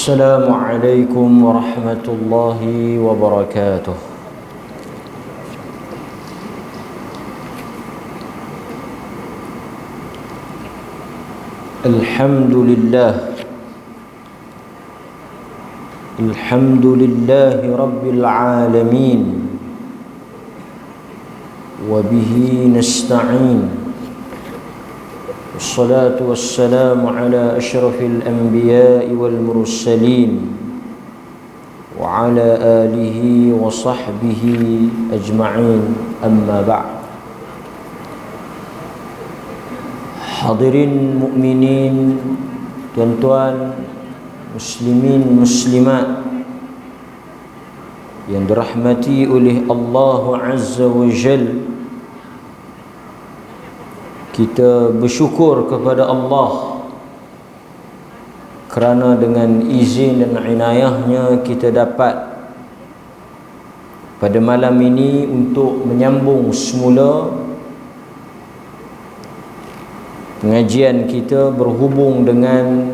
السلام عليكم ورحمة الله وبركاته. الحمد لله رب العالمين وبه نستعين، والصلاة والسلام على أشرف الأنبياء والمرسلين وعلى آله وصحبه أجمعين، أما بعد. Hadirin mukminin, tuan-tuan, muslimin muslimat yang dirahmati oleh Allah Azza wa Jalla, kita bersyukur kepada Allah kerana dengan izin dan inayahnya kita dapat pada malam ini untuk menyambung semula pengajian kita berhubung dengan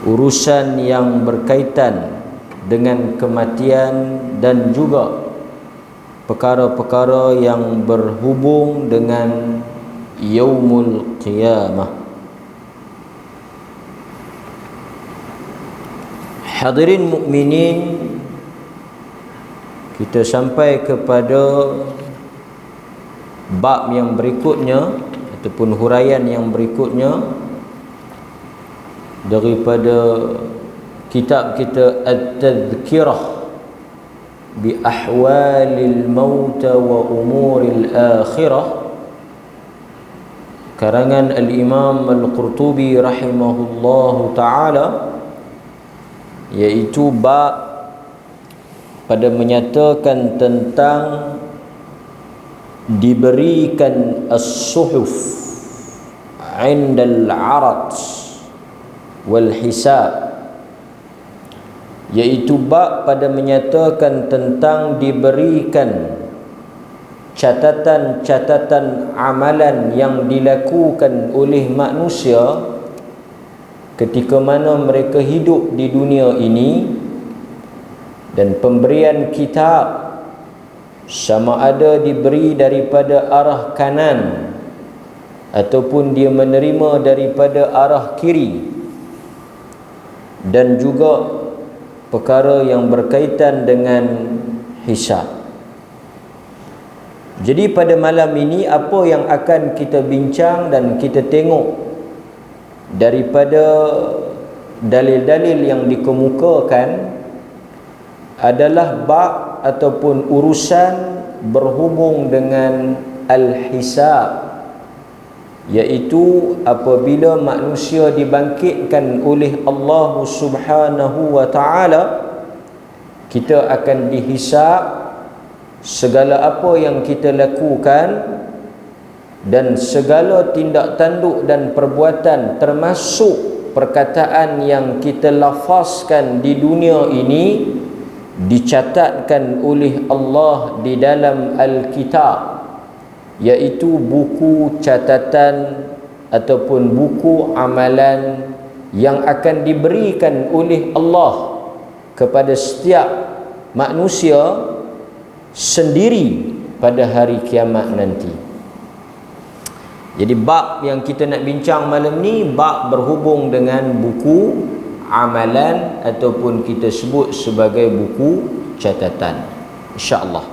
urusan yang berkaitan dengan kematian dan juga perkara-perkara yang berhubung dengan Yaumul Qiyamah. Hadirin mukminin, kita sampai kepada bab yang berikutnya ataupun huraian yang berikutnya daripada kitab kita At-Tadhkirah bi ahwalil maut wa umuril akhirah, karangan al-Imam Al-Qurtubi rahimahullahu ta'ala, iaitu bab pada menyatakan tentang diberikan as-suhuf 'inda al-'arad wal hisab, iaitu bab pada menyatakan tentang diberikan catatan-catatan amalan yang dilakukan oleh manusia ketika mana mereka hidup di dunia ini, dan pemberian kitab sama ada diberi daripada arah kanan ataupun dia menerima daripada arah kiri, dan juga perkara yang berkaitan dengan hisab. Jadi pada malam ini apa yang akan kita bincang dan kita tengok daripada dalil-dalil yang dikemukakan adalah bab ataupun urusan berhubung dengan al-hisab, iaitu apabila manusia dibangkitkan oleh Allah Subhanahu wa ta'ala, kita akan dihisab segala apa yang kita lakukan dan segala tindak tanduk dan perbuatan, termasuk perkataan yang kita lafazkan di dunia ini, dicatatkan oleh Allah di dalam Al-Kitab, iaitu buku catatan ataupun buku amalan yang akan diberikan oleh Allah kepada setiap manusia sendiri pada hari kiamat nanti. Jadi bab yang kita nak bincang malam ni bab berhubung dengan buku amalan ataupun kita sebut sebagai buku catatan, insya-Allah.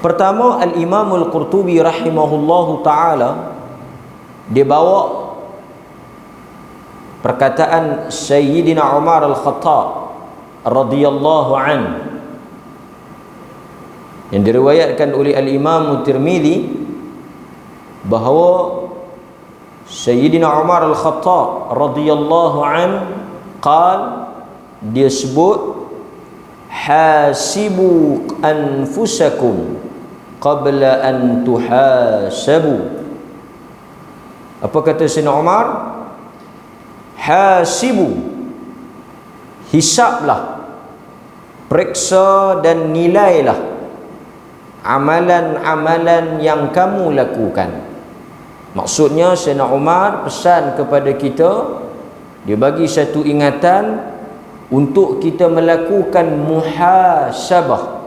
Pertama, al-Imam Al-Qurtubi rahimahullahu ta'ala, dia bawa perkataan Sayyidina Umar Al-Khattab radhiyallahu an, yang diriwayatkan oleh al-Imam Tirmizi, bahawa Sayyidina Umar Al-Khattab radhiyallahu an dia sebut, hasibu anfusakum qabla an tuhasabu. Apa kata Sayyidina Umar? Hasibu, hisablah, periksa dan nilailah amalan-amalan yang kamu lakukan Maksudnya Sayyidina Umar pesan kepada kita, dia bagi satu ingatan untuk kita melakukan muhasabah.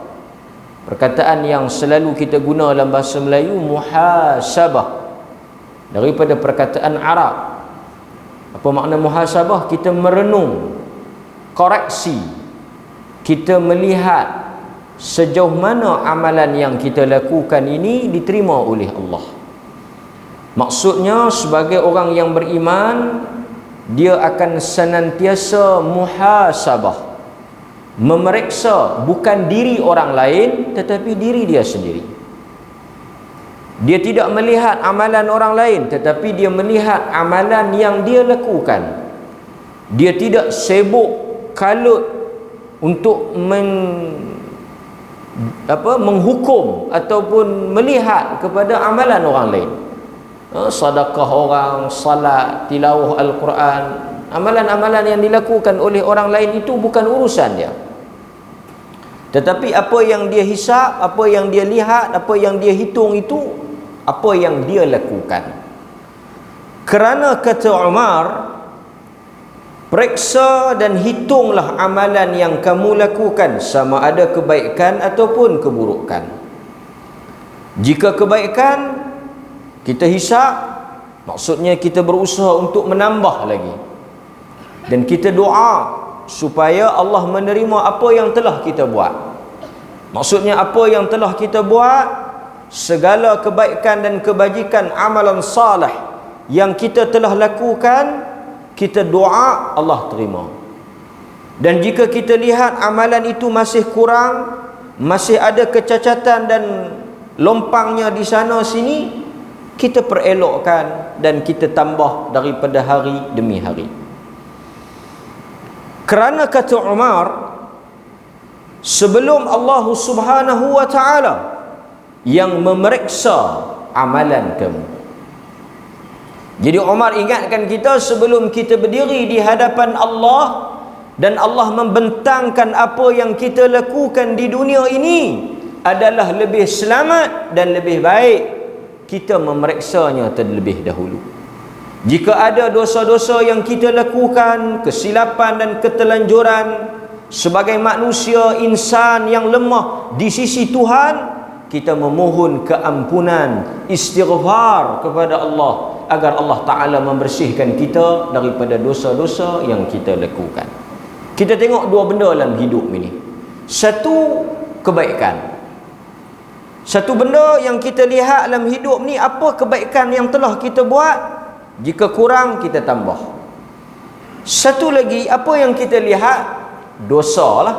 Perkataan yang selalu kita guna dalam bahasa Melayu, muhasabah, daripada perkataan Arab. Apa makna muhasabah? Kita merenung, koreksi, kita melihat sejauh mana amalan yang kita lakukan ini diterima oleh Allah. Maksudnya sebagai orang yang beriman, dia akan senantiasa muhasabah, memeriksa bukan diri orang lain tetapi diri dia sendiri. Dia tidak melihat amalan orang lain tetapi dia melihat amalan yang dia lakukan. Dia tidak sibuk kalut untuk menghukum ataupun melihat kepada amalan orang lain. Sedekah orang, salat, tilawah Al-Quran, amalan-amalan yang dilakukan oleh orang lain itu bukan urusan dia. Tetapi apa yang dia hisap, apa yang dia lihat, apa yang dia hitung, itu apa yang dia lakukan. Kerana kata Umar, periksa dan hitunglah amalan yang kamu lakukan, sama ada kebaikan ataupun keburukan. Jika kebaikan, kita hisap, maksudnya kita berusaha untuk menambah lagi, dan kita doa supaya Allah menerima apa yang telah kita buat. Maksudnya apa yang telah kita buat, segala kebaikan dan kebajikan, amalan salih yang kita telah lakukan, kita doa Allah terima. Dan jika kita lihat amalan itu masih kurang, masih ada kecacatan dan lompangnya di sana sini, kita perelokkan dan kita tambah daripada hari demi hari. Kerana kata Umar, sebelum Allah Subhanahu wa ta'ala yang memeriksa amalan kamu. Jadi Umar ingatkan kita, sebelum kita berdiri di hadapan Allah dan Allah membentangkan apa yang kita lakukan di dunia ini adalah lebih selamat dan lebih baik kita memeriksanya terlebih dahulu. Jika ada dosa-dosa yang kita lakukan, kesilapan dan ketelanjuran sebagai manusia, insan yang lemah di sisi Tuhan, kita memohon keampunan, istighfar kepada Allah agar Allah Ta'ala membersihkan kita daripada dosa-dosa yang kita lakukan. Kita tengok dua benda dalam hidup ini. Satu, kebaikan. Satu benda yang kita lihat dalam hidup ni, apa kebaikan yang telah kita buat, jika kurang kita tambah. Satu lagi, apa yang kita lihat, dosa lah.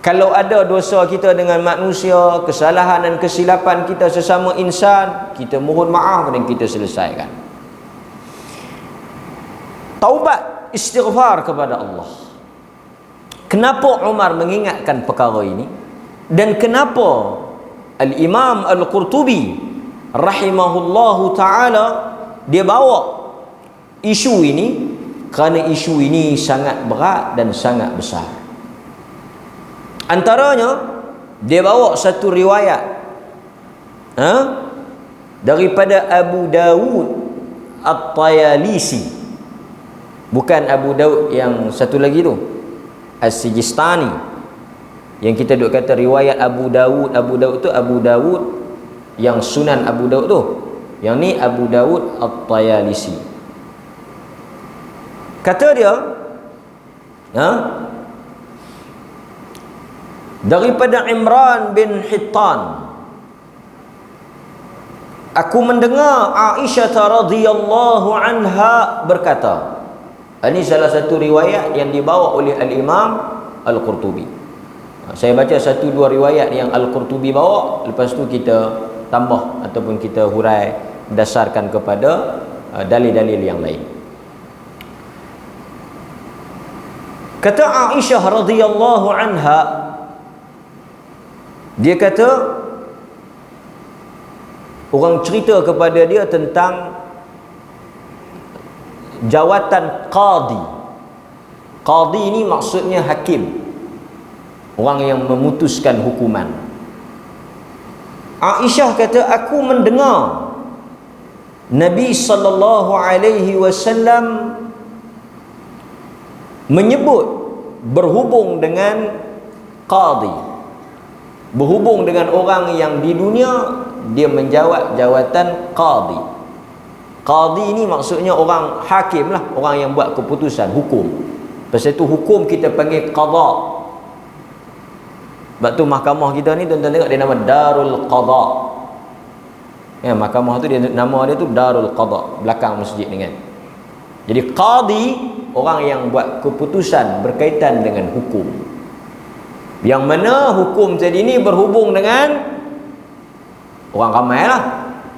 Kalau ada dosa kita dengan manusia, kesalahan dan kesilapan kita sesama insan, kita mohon maaf dan kita selesaikan. Taubat, istighfar kepada Allah. Kenapa Umar mengingatkan perkara ini? Dan kenapa Al-Imam Al-Qurtubi rahimahullahu ta'ala dia bawa isu ini? Kerana isu ini sangat berat dan sangat besar. Antaranya, dia bawa satu riwayat daripada Abu Dawud At-Tayalisi. Bukan Abu Dawud yang satu lagi tu, As-Sijistani, yang kita duk kata riwayat Abu Dawud. Abu Dawud tu Abu Dawud yang Sunan Abu Dawud tu. Yang ni Abu Dawud At-Tayalisi. Kata dia, daripada Imran bin Hittan, aku mendengar Aisyah radhiyallahu anha berkata. Ini salah satu riwayat yang dibawa oleh Al-Imam Al-Qurtubi. Saya baca satu dua riwayat yang Al-Qurtubi bawa, lepas tu kita tambah ataupun kita hurai berdasarkan kepada dalil-dalil yang lain. Kata Aisyah radhiyallahu anha, dia kata, orang cerita kepada dia tentang jawatan qadi. Qadi ni maksudnya hakim, orang yang memutuskan hukuman. Aisyah kata, aku mendengar Nabi sallallahu alaihi wasallam menyebut berhubung dengan qadi, berhubung dengan orang yang di dunia dia menjawab jawatan qadi. Qadi ni maksudnya orang hakim lah, orang yang buat keputusan hukum. Pasal itu hukum kita panggil qada. Sebab tu mahkamah kita ni tuan-tuan tengok dia nama Darul Qada. Ya, mahkamah tu dia, nama dia tu Darul Qada, belakang masjid ni kan. Jadi qadi orang yang buat keputusan berkaitan dengan hukum. Yang mana hukum tadi ni berhubung dengan orang ramai lah,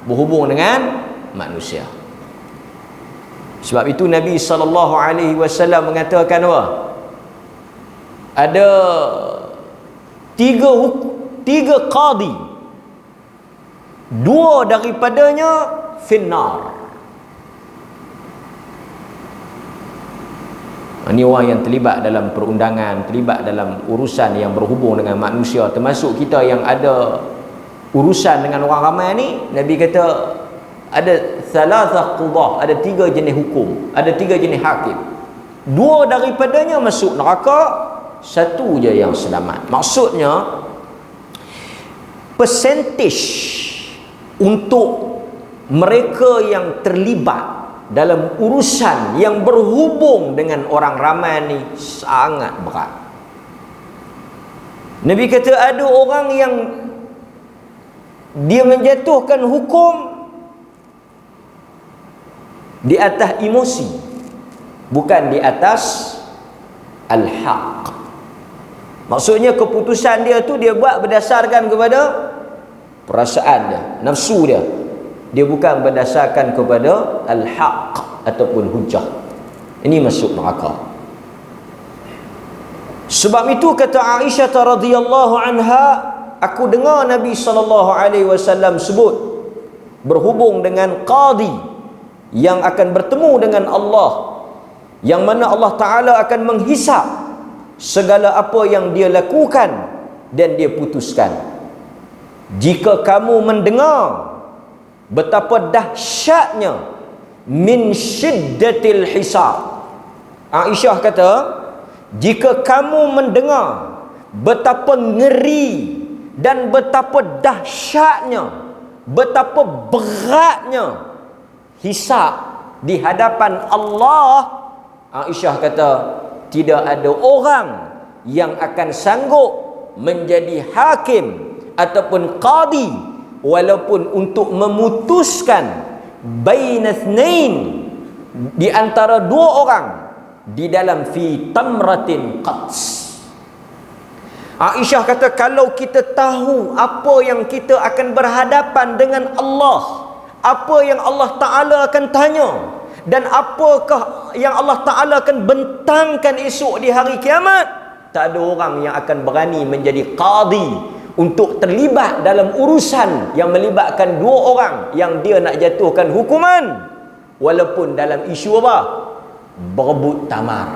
berhubung dengan manusia. Sebab itu Nabi SAW mengatakan apa? Ada tiga qadi, dua daripadanya finnar. Ini orang yang terlibat dalam perundangan, terlibat dalam urusan yang berhubung dengan manusia, termasuk kita yang ada urusan dengan orang ramai ni. Nabi kata ada thalathah qudah, ada tiga jenis hukum, ada tiga jenis hakim. Dua daripadanya masuk neraka, satu je yang selamat. Maksudnya percentage untuk mereka yang terlibat dalam urusan yang berhubung dengan orang ramai ni sangat berat. Nabi kata ada orang yang dia menjatuhkan hukum di atas emosi, bukan di atas al-haq. Maksudnya keputusan dia tu dia buat berdasarkan kepada perasaan dia, nafsu dia. Dia bukan berdasarkan kepada al-haq ataupun hujah. Ini masuk neraka. Sebab itu kata Aisyah radhiyallahu anha, aku dengar Nabi SAW sebut berhubung dengan qadi yang akan bertemu dengan Allah, yang mana Allah Ta'ala akan menghisap segala apa yang dia lakukan dan dia putuskan. Jika kamu mendengar betapa dahsyatnya min syiddatil hisab, Aisyah kata, jika kamu mendengar betapa ngeri dan betapa dahsyatnya, betapa beratnya hisab di hadapan Allah, Aisyah kata tidak ada orang yang akan sanggup menjadi hakim ataupun qadi, walaupun untuk memutuskan bainathnain, di antara dua orang, di dalam fi tamratin qats. Aisyah kata kalau kita tahu apa yang kita akan berhadapan dengan Allah, apa yang Allah Ta'ala akan tanya, dan apakah yang Allah Ta'ala akan bentangkan esok di hari kiamat, tak ada orang yang akan berani menjadi qadi untuk terlibat dalam urusan yang melibatkan dua orang yang dia nak jatuhkan hukuman, walaupun dalam isu apa? Berebut tamar.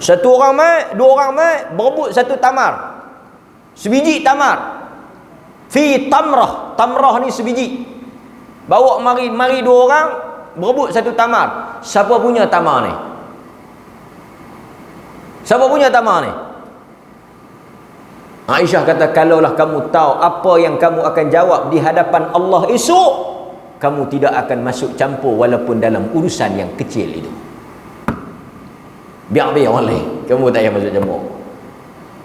Satu orang mai, dua orang mai berebut satu tamar, sebiji tamar, fi tamrah. Tamrah ni sebiji. Bawa mari dua orang berebut satu tamar. Siapa punya tamar ni? Siapa punya tamar ni? Aisyah kata kalaulah kamu tahu apa yang kamu akan jawab di hadapan Allah esok, kamu tidak akan masuk campur walaupun dalam urusan yang kecil itu. Biar orang lain, kamu tak payah masuk campur.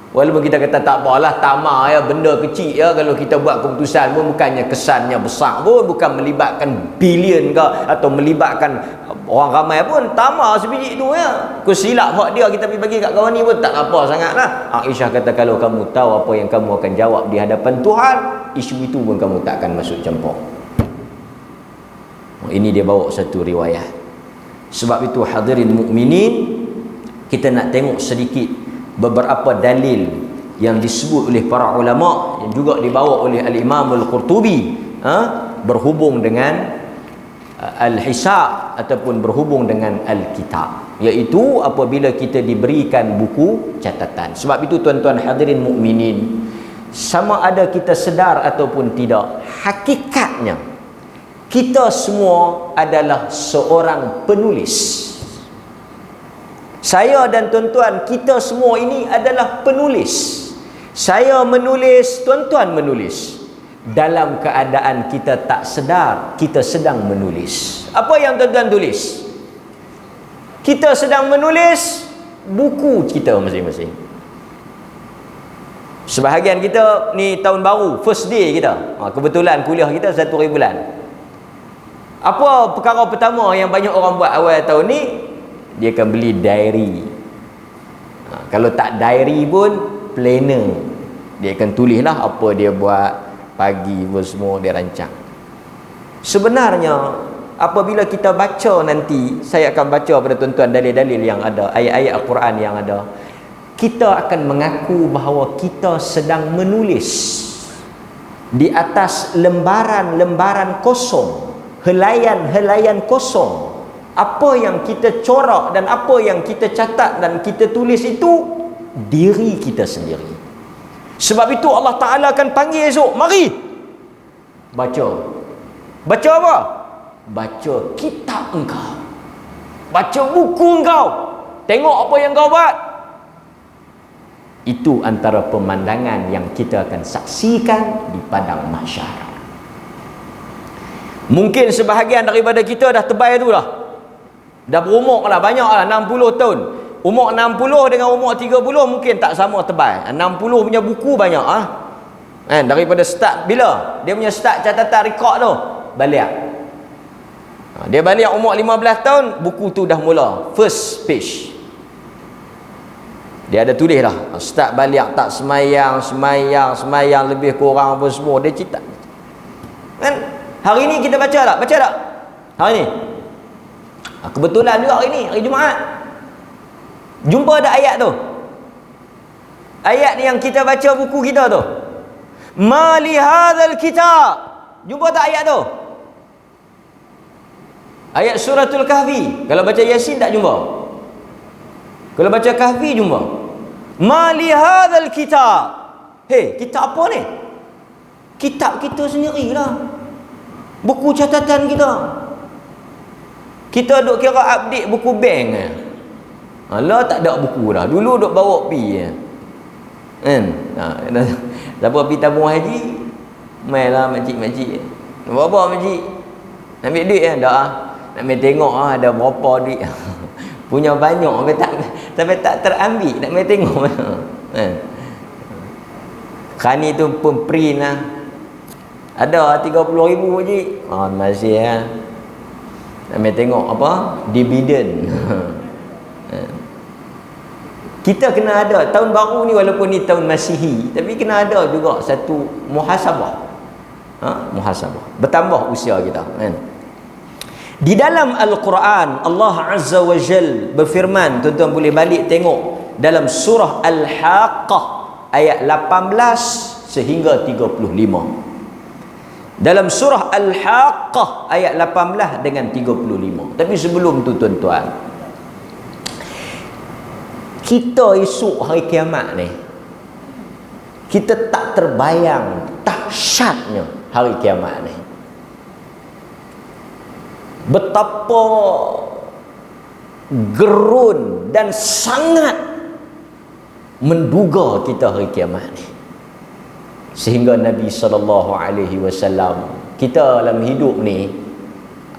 Walaupun kita kata tak apalah, tamar ya, benda kecil ya, kalau kita buat keputusan pun bukannya kesannya besar pun, bukan melibatkan bilion ke atau melibatkan orang ramai pun, tamar sebiji tu ya, kau silap hak dia kita pergi bagi kat kawan ni pun tak apa sangatlah. Aisyah kata kalau kamu tahu apa yang kamu akan jawab di hadapan Tuhan, isu itu pun kamu tak akan masuk campur. Ini dia bawa satu riwayat. Sebab itu hadirin mukminin, kita nak tengok sedikit beberapa dalil yang disebut oleh para ulama yang juga dibawa oleh Al-Imam Al-Qurtubi, berhubung dengan al-hisab ataupun berhubung dengan al-kitab, iaitu apabila kita diberikan buku catatan. Sebab itu tuan-tuan hadirin mukminin, sama ada kita sedar ataupun tidak, hakikatnya Kita semua adalah seorang penulis. Saya dan tuan-tuan, kita semua ini adalah penulis. Saya menulis, tuan-tuan menulis. Dalam keadaan kita tak sedar, kita sedang menulis. Apa yang tuan-tuan tulis? Kita sedang menulis buku kita masing-masing. Sebahagian kita ni tahun baru, first day kita. Kebetulan kuliah kita 1 hari bulan. Apa perkara pertama yang banyak orang buat awal tahun ni? Dia akan beli diary. Kalau tak diary pun planner. Dia akan tulislah apa dia buat pagi pun semua dia rancang. Sebenarnya apabila kita baca nanti, saya akan baca pada tuan-tuan dalil-dalil yang ada, ayat-ayat Al-Quran yang ada, kita akan mengaku bahawa kita sedang menulis di atas lembaran-lembaran kosong, helaian-helaian kosong. Apa yang kita corak dan apa yang kita catat dan kita tulis itu diri kita sendiri. Sebab itu Allah Ta'ala akan panggil esok, mari baca. Baca apa? Baca kitab engkau, baca buku engkau, tengok apa yang kau buat. Itu antara pemandangan yang kita akan saksikan di padang mahsyar. Mungkin sebahagian daripada kita dah tebal tu lah, dah berumur lah, banyak lah, 60 tahun. Umur 60 dengan umur 30 mungkin tak sama tebal. 60 punya buku banyak daripada start, bila dia punya start catatan rekod tu, balik. Dia balik umur 15 tahun, buku tu dah mula first page. Dia ada tulis lah, start balik tak semayang lebih kurang apa semua dia cerita. Kan hari ni kita baca tak? Baca tak? Hari ni kebetulan juga hari ni, hari Jumaat, jumpa ada ayat tu. Ayat yang kita baca buku kita tu, ma li hadzal kitab. Jumpa tak ayat tu? Ayat suratul Kahfi. Kalau baca Yasin tak jumpa. Kalau baca Kahfi jumpa. Ma li hadzal kitab. Hei, kitab apa ni? Kitab kita sendirilah. Buku catatan kita. Kita duk kira update buku bank. Alah, tak ada buku dah. Dulu duk bawa pi kan. Siapa pergi tabung haji, mainlah makcik-makcik. Berapa makcik? Nak ambil duit kan? Tak ah. Nak main tengok ada berapa duit. Punya banyak tapi tak terambil. Nak main tengok kan. Khani tu pun print lah. Ada 30,000 makcik. Masih lah. Nak main tengok apa? Dividen. Kita kena ada tahun baru ni, walaupun ni tahun Masihi, tapi kena ada juga satu muhasabah. Muhasabah. Bertambah usia kita kan. Di dalam Al-Quran Allah Azza wa Jal berfirman, tuan-tuan boleh balik tengok dalam surah Al-Haqqah ayat 18 sehingga 35. Dalam surah Al-Haqqah ayat 18 dengan 35. Tapi sebelum tu tuan-tuan, kita esok hari kiamat ni, kita tak terbayang dahsyatnya hari kiamat ni. Betapa gerun dan sangat menduga kita hari kiamat ni. Sehingga Nabi SAW, kita dalam hidup ni,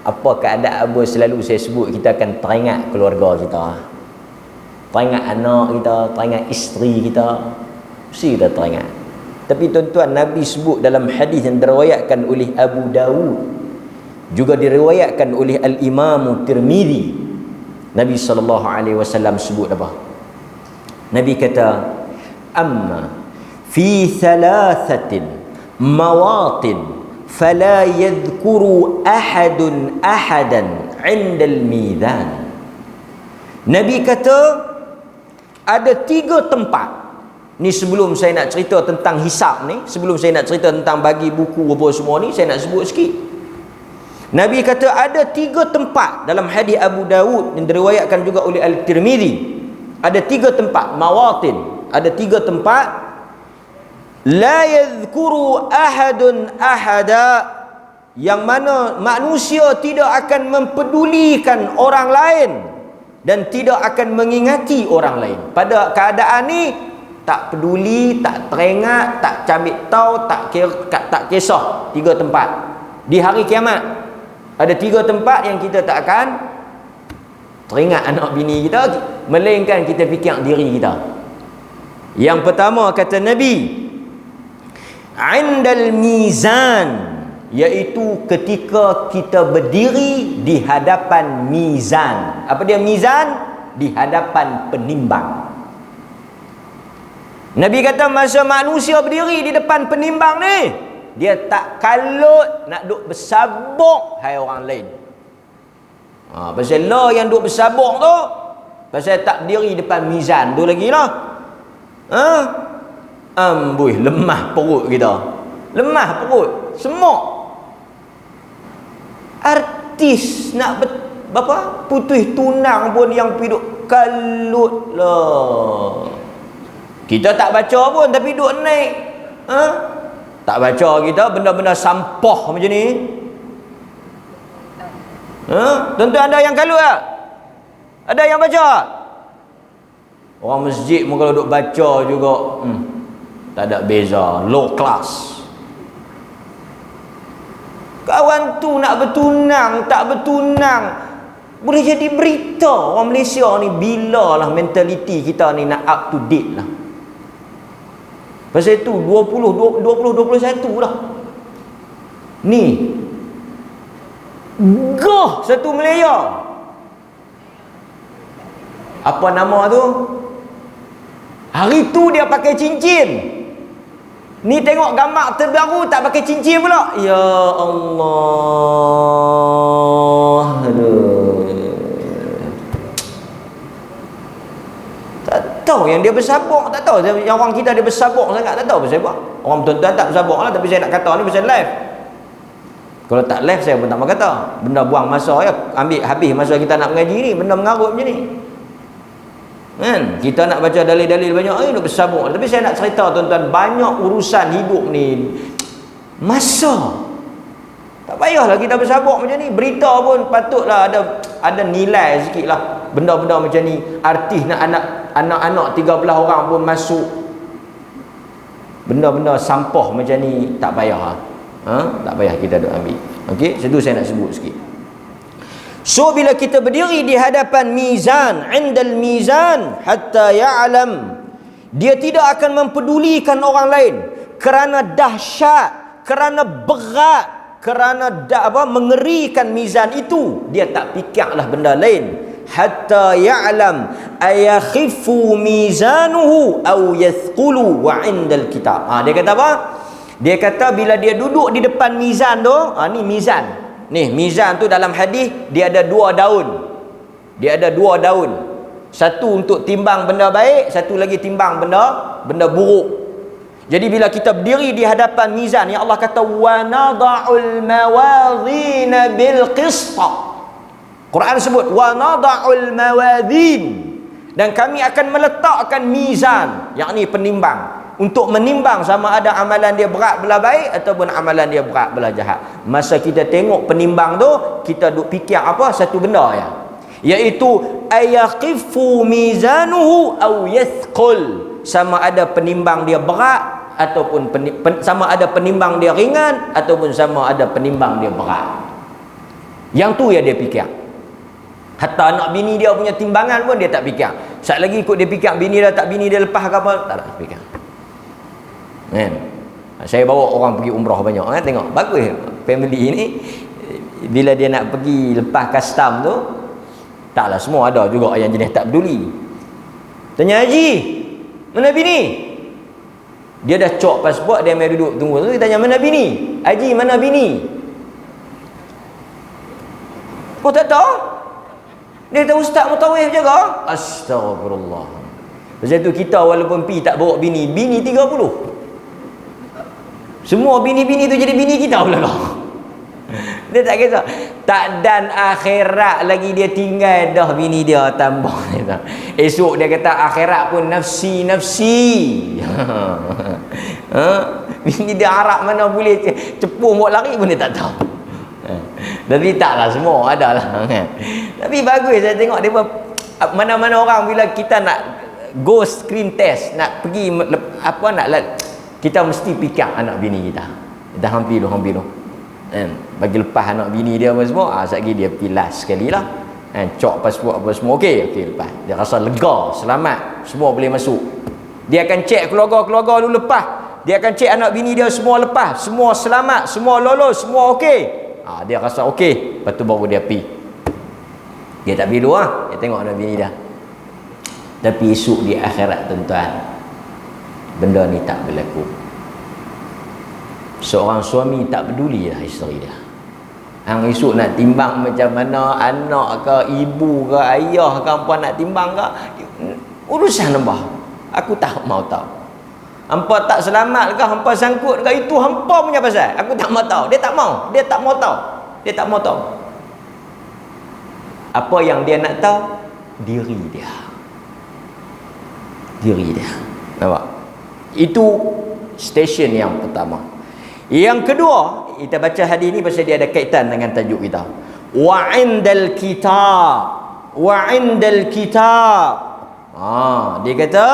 apa keadaan apa selalu saya sebut, kita akan teringat keluarga kita, teringat anak kita, teringat isteri kita, mesti kita teringat. Tapi tuan-tuan, Nabi sebut dalam hadis yang diriwayatkan oleh Abu Dawud, juga diriwayatkan oleh Al-Imam Tirmizi, Nabi SAW sebut apa? Nabi kata, amma fi thalathatin mawatin fala yadhkuru ahadan 'inda al-mizan. Nabi kata ada 3 tempat. Ni sebelum saya nak cerita tentang hisab ni, sebelum saya nak cerita tentang bagi buku apa semua ni, saya nak sebut sikit. Nabi kata ada 3 tempat dalam hadis Abu Dawud yang diriwayatkan juga oleh Al-Tirmizi. Ada 3 tempat, mawatin, ada 3 tempat, la yadhkuru ahadun ahada yang mana manusia tidak akan mempedulikan orang lain dan tidak akan mengingati orang lain. Pada keadaan ni tak peduli, tak teringat, tak cabik tahu, tak kisah. 3 tempat. Di hari kiamat ada 3 tempat yang kita tak akan teringat anak bini kita, melainkan kita fikir diri kita. Yang pertama kata Nabi, indal mizan, iaitu ketika kita berdiri di hadapan mizan. Apa dia mizan? Di hadapan penimbang. Nabi kata masa manusia berdiri di depan penimbang ni, dia tak kalut nak duk bersabuk hai orang lain. Pasal lah yang duk bersabuk tu, pasal tak berdiri depan mizan tu lagi lah. Amboi, lemah perut kita. Lemah perut, semua. Artis nak putih tunang pun yang piduk kalut lah. Kita tak baca pun tapi duk naik. Tak baca kita benda-benda sampah macam ni. Tuan-tuan ada yang kalut tak? Ada yang baca? Orang masjid pun kalau duk baca juga tak ada beza, low class. Kawan tu nak bertunang, tak bertunang, boleh jadi berita. Orang Malaysia ni bila lah mentaliti kita ni nak up to date lah. Pasal itu 2021 dah. Ni Gah satu Malaya. Apa nama tu? Hari tu dia pakai cincin. Ni tengok gambar terbaru tak pakai cincin pula. Ya Allah. Aduh. Tak tahu yang dia bersabuk, tak tahu yang orang kita dia bersabuk sangat, tak tahu pasal apa. Orang tuan-tuan tak bersabuk lah, tapi saya nak kata ni pasal live. Kalau tak live saya pun tak mau kata. Benda buang masa ya, ambil habis masa kita nak mengaji ni, benda mengarut macam ni. Kan? Kita nak baca dalil-dalil banyak, nak bersabuk. Tapi saya nak cerita tuan-tuan, banyak urusan hidup ni masa. Tak payahlah kita bersabuk macam ni. Berita pun patutlah ada nilai sikit lah. Benda-benda macam ni. Artis nak anak-anak 13 orang pun masuk. Benda-benda sampah macam ni tak payah. Tak payah kita duk ambil. Okey, situ saya nak sebut sikit. So bila kita berdiri di hadapan mizan, indal mizan hatta ya'lam, dia tidak akan mempedulikan orang lain kerana dahsyat, kerana berat, kerana mengerikan mizan itu, dia tak fikirlah benda lain. Hatta ya'lam ayakhifu mizanuhu aw yathqulu wa 'indal kitab. Dia kata apa? Dia kata bila dia duduk di depan mizan tu, ni mizan. Ni mizan tu dalam hadis dia ada 2 daun. Dia ada 2 daun. Satu untuk timbang benda baik, satu lagi timbang benda buruk. Jadi bila kita berdiri di hadapan mizan, ya Allah kata wa nada'ul mawazin bil qist. Quran sebut wa nada'ul mawazin, dan kami akan meletakkan mizan, yakni penimbang, untuk menimbang sama ada amalan dia berat belah baik ataupun amalan dia berat belah jahat. Masa kita tengok penimbang tu, kita duk fikir apa? Satu benda ya, iaitu ayaqifu mizanuhu aw yathqul, sama ada penimbang dia berat ataupun sama ada penimbang dia ringan ataupun sama ada penimbang dia berat. Yang tu ya dia fikir. Hatta anak bini dia punya timbangan pun dia tak fikir. Sat lagi ikut dia fikir bini dia tak bini dia lepas ke apa, tak ada fikir. Kan? Saya bawa orang pergi umrah banyak kan, tengok bagus family ni bila dia nak pergi lepas custom tu, taklah semua ada juga yang jenis tak peduli. Tanya haji, mana bini? Dia dah cok pasport, dia mai duduk tunggu tu, dia tanya mana bini? Haji, mana bini? Kau tak tahu? Dia kata ustaz mutawif jaga. Astagfirullah. Sebab tu kita walaupun pi tak bawa bini 30. Semua bini-bini tu jadi bini kita pula kau. Dia tak kisah. Tak dan akhirat lagi dia tinggal dah bini dia tambah. Esok dia kata akhirat pun nafsi-nafsi. Bini dia harap mana boleh cepuh mau lari pun dia tak tahu. Tapi taklah semua ada lah kan. Tapi bagus saya tengok dia mana-mana orang bila kita nak go screen test, nak pergi apa nak kita mesti fikir anak bini kita. Dah hampir tu. Kan? Bagi lepas anak bini dia apa semua, sekali dia pergi last sekali lah. Kan? Cok pasport apa semua okey lepas. Dia rasa lega, selamat, semua boleh masuk. Dia akan cek keluarga-keluarga dulu lepas. Dia akan cek anak bini dia semua lepas, semua selamat, semua lolos, semua okey. Dia rasa okey, lepas tu baru dia pergi. Dia tak pergi dulu dia tengok anak bini dia. Tapi esok di akhirat tuan-tuan, benda ni tak berlaku. Seorang suami tak peduli lah isteri dia. Hang esok nak timbang macam mana, anak ke, ibu ke, ayah ke, apa nak timbang ke, urusan hangpa. Aku tak mau tahu. Hangpa tak selamat ke, hangpa sangkut ke, itu hangpa punya pasal. Aku tak mau tahu. Dia tak mau. Dia tak mau tahu. Dia tak mau tahu. Apa yang dia nak tahu? Diri dia. Diri dia. Nampak? Itu stesen yang pertama. Yang kedua, kita baca hadis ni pasal dia ada kaitan dengan tajuk kita. Wa indal kitab. Wa indal kitab. Dia kata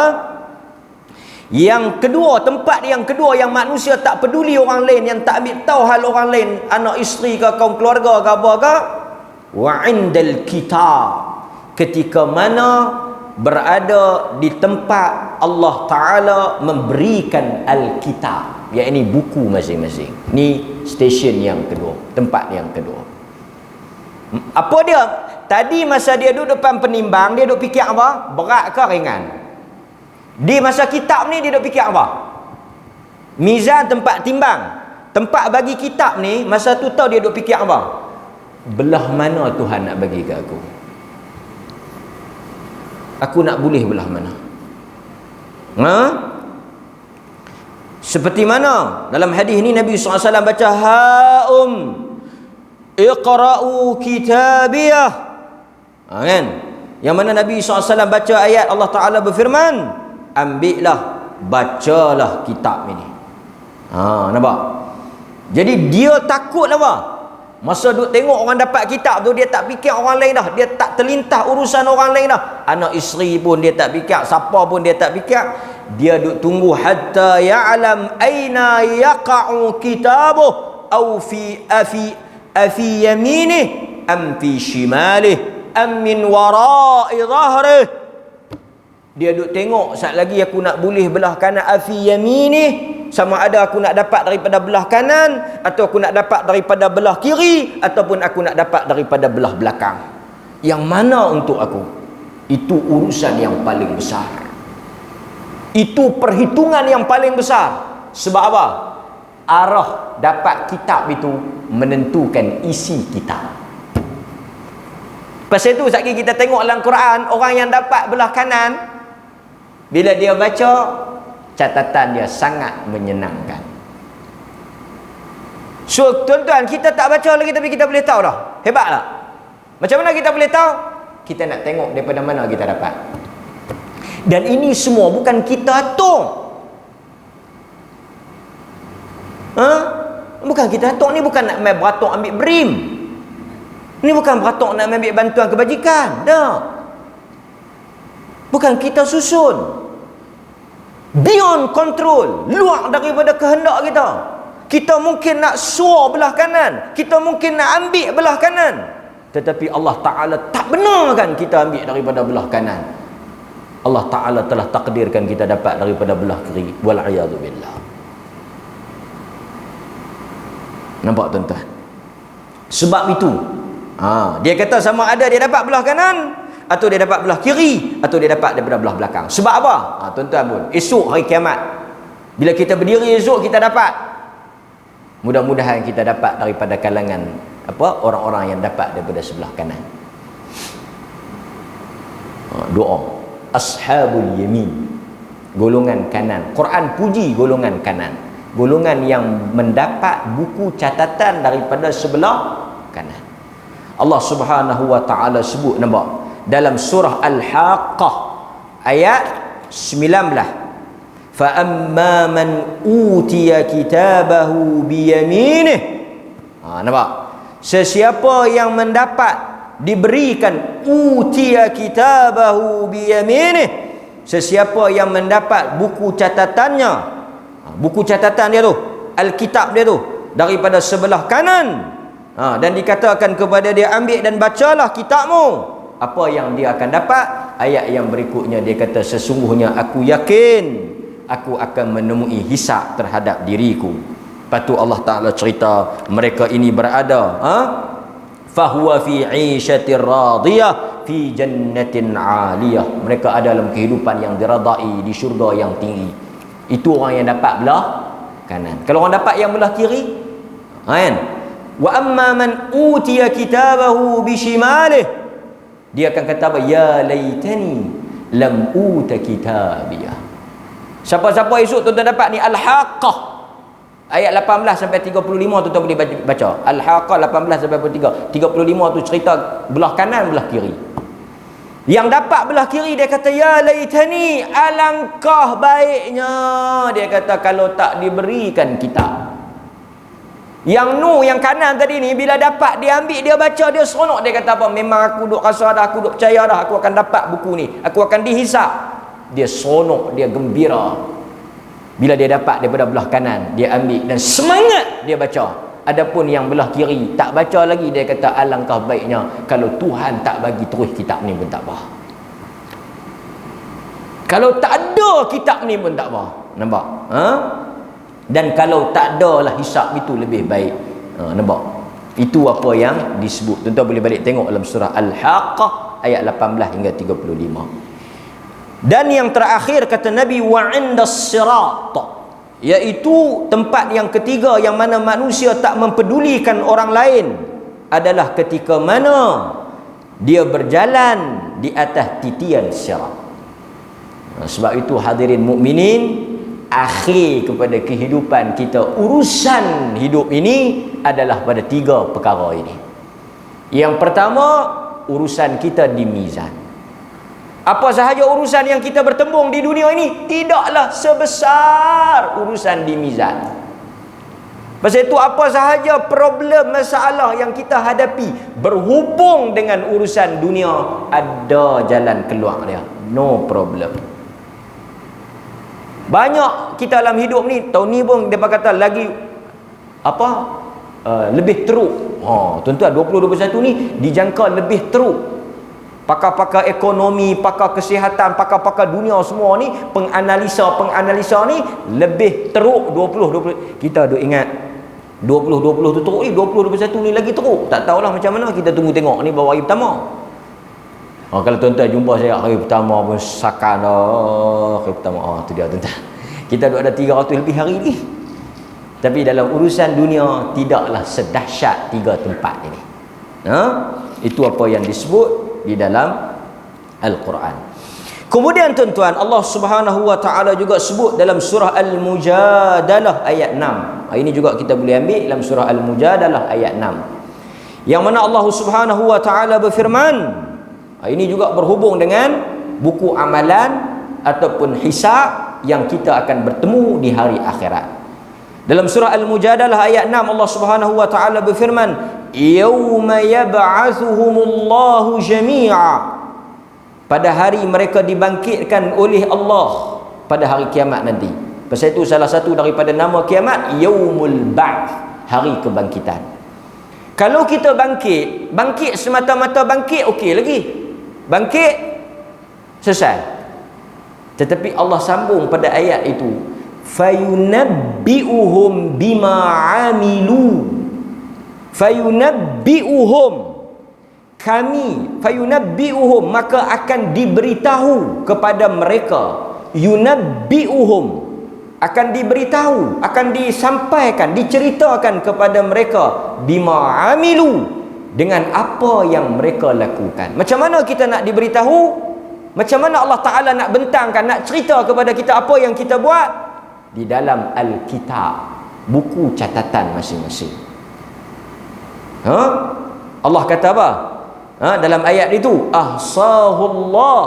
yang kedua, tempat yang kedua yang manusia tak peduli orang lain, yang tak ambil tahu hal orang lain, anak isteri ke, kaum keluarga ke apa ke, wa indal kitab, ketika mana berada di tempat Allah Ta'ala memberikan Al-Kitab, iaitu buku masing-masing. Ni stesen yang kedua, tempat yang kedua. Apa dia? Tadi masa dia duduk depan penimbang, dia duduk fikir apa? Berat ke ringan? Di masa kitab ni dia duduk fikir apa? Mizan, tempat timbang. Tempat bagi kitab ni, masa tu tahu dia duduk fikir apa? Belah mana Tuhan nak bagi ke aku? Aku nak boleh belah mana? Seperti mana? Dalam hadis ni Nabi SAW baca, Ha'um iqra'u kitabiyah. Kan? Yang mana Nabi SAW baca ayat Allah Ta'ala berfirman, ambillah, bacalah kitab ini. Nampak? Jadi dia takut apa? Masa duk tengok orang dapat kitab tu, dia tak fikir orang lain dah. Dia tak terlintas urusan orang lain dah. Anak isteri pun dia tak fikir, siapa pun dia tak fikir. Dia duk tunggu hatta ya'lam aina yaqa'u kitabuh au fi yaminih am fi shimalih am min wara'i dhahrih. Dia duk tengok, saat lagi aku nak boleh belah kanan afi yamini, sama ada aku nak dapat daripada belah kanan, atau aku nak dapat daripada belah kiri, ataupun aku nak dapat daripada belah belakang. Yang mana untuk aku? Itu urusan yang paling besar. Itu perhitungan yang paling besar. Sebab apa? Arah dapat kitab itu menentukan isi kitab. Pasal itu sekali kita tengok dalam Quran, orang yang dapat belah kanan, bila dia baca, catatan dia sangat menyenangkan. So tuan-tuan, kita tak baca lagi tapi kita boleh tahu dah. Hebat tak? Macam mana kita boleh tahu? Kita nak tengok daripada mana kita dapat. Dan ini semua bukan kita atung. Bukan kita atung. Ni bukan nak main beratung ambil brim. Ni bukan beratung nak ambil bantuan kebajikan. Dah. Bukan kita susun. Beyond control, luar daripada kehendak kita. Kita mungkin nak suar belah kanan, kita mungkin nak ambil belah kanan, tetapi Allah Ta'ala tak benarkan kita ambil daripada belah kanan. Allah Ta'ala telah takdirkan kita dapat daripada belah kiri. Wal'iyadzubillah. Nampak tuan-tuan? Sebab itu dia kata sama ada dia dapat belah kanan, atau dia dapat belah kiri, atau dia dapat daripada belah belakang. Sebab apa? Tuan-tuan pun, esok hari kiamat, bila kita berdiri esok, kita dapat, mudah-mudahan kita dapat daripada kalangan orang-orang yang dapat daripada sebelah kanan. Doa ashabul yamin, golongan kanan. Quran puji golongan kanan, golongan yang mendapat buku catatan daripada sebelah kanan. Allah Subhanahu wa Ta'ala sebut, nampak, dalam surah Al-Haqqah ayat 19, fa amma man utiya kitabahu bi yaminih. Nampak? Sesiapa yang diberikan utiya kitabahu biyaminih, sesiapa yang mendapat buku catatannya, buku catatan dia tu, Alkitab dia tu, daripada sebelah kanan, dan dikatakan kepada dia, ambil dan bacalah kitabmu, apa yang dia akan dapat? Ayat yang berikutnya dia kata, sesungguhnya aku yakin aku akan menemui hisab terhadap diriku. Lepas tu Allah Ta'ala cerita mereka ini berada fahuwa fi 'ishatir radiyah fi jannatin 'aliyah. Mereka ada dalam kehidupan yang diradai di syurga yang tinggi. Itu orang yang dapat belah kanan. Kalau orang dapat yang belah kiri, kan? Wa amma man utiya kitabahu bishimalih, dia akan kata apa? Ya laitani lam uta kitabiyah. Siapa-siapa esok tuan-tuan dapat ni Al-Haqqah ayat 18 sampai 35 tu boleh baca. Al-Haqqah 18 sampai 35 tu cerita belah kanan belah kiri. Yang dapat belah kiri dia kata, ya laitani, alangkah baiknya, dia kata, kalau tak diberikan kitab. Yang kanan tadi ni, bila dapat dia ambil, dia baca, dia seronok, dia kata apa? Memang aku duk rasa dah, aku duk percaya dah, aku akan dapat buku ni, aku akan dihisap. Dia seronok, dia gembira bila dia dapat daripada belah kanan, dia ambil dan semangat dia baca. Adapun yang belah kiri tak baca lagi, dia kata alangkah baiknya kalau Tuhan tak bagi terus kitab ni pun tak apa. Kalau tak ada kitab ni pun tak apa. Nampak? Dan kalau tak ada lah hisab itu lebih baik. Nampak? Itu apa yang disebut. Tuan-tuan boleh balik tengok dalam surah Al-Haqqah ayat 18 hingga 35. Dan yang terakhir kata Nabi, wa 'indas sirat, iaitu tempat yang ketiga yang mana manusia tak mempedulikan orang lain adalah ketika mana dia berjalan di atas titian sirat. Sebab itu hadirin mukminin, akhir kepada kehidupan kita, urusan hidup ini adalah pada tiga perkara ini. Yang pertama, urusan kita di mizan. Apa sahaja urusan yang kita bertembung di dunia ini tidaklah sebesar urusan di mizan. Pasal itu apa sahaja problem, masalah yang kita hadapi berhubung dengan urusan dunia, ada jalan keluar dia. No problem. Banyak kita dalam hidup ni, tahun ni pun dia kata lagi lebih teruk. Tuan-tuan, 2021 ni dijangka lebih teruk. Pakar-pakar ekonomi, pakar kesihatan, pakar-pakar dunia semua ni, penganalisa ni lebih teruk 2020. Kita duk ingat 2020 tu teruk ni, 2021 ni lagi teruk. Tak tahulah macam mana, kita tunggu tengok ni baru hari pertama. Kalau tuan-tuan jumpa saya hari pertama pun sakan dah. Hari pertama, tu dia tuan-tuan. Kita duk ada 300 lebih hari ni. Tapi dalam urusan dunia tidaklah sedahsyat 3 tempat ini. Itu apa yang disebut di dalam Al-Quran. Kemudian tuan-tuan, Allah Subhanahu wa taala juga sebut dalam surah Al-Mujadalah ayat 6. Ini juga kita boleh ambil dalam surah Al-Mujadalah ayat 6. Yang mana Allah Subhanahu wa taala berfirman, ini juga berhubung dengan buku amalan ataupun hisab yang kita akan bertemu di hari akhirat. Dalam surah Al-Mujadalah ayat 6 Allah Subhanahu wa taala berfirman, yauma yab'atsuhumullahu jami'a, pada hari mereka dibangkitkan oleh Allah pada hari kiamat nanti. Pasal itu salah satu daripada nama kiamat yaumul ba'ts, hari kebangkitan. Kalau kita bangkit semata-mata bangkit, okey lagi. Bangkit selesai. Tetapi Allah sambung pada ayat itu, fayunabbi'uhum bima 'amilu. Fayunabbi'uhum, fayunabbi'uhum, maka akan diberitahu kepada mereka. Yunabbi'uhum, akan diberitahu, akan disampaikan, diceritakan kepada mereka bima 'amilu, dengan apa yang mereka lakukan. Macam mana kita nak diberitahu? Macam mana Allah Ta'ala nak bentangkan, nak cerita kepada kita apa yang kita buat? Di dalam Al-Kitab, buku catatan masing-masing. Allah kata apa? Dalam ayat itu, ahsahullah,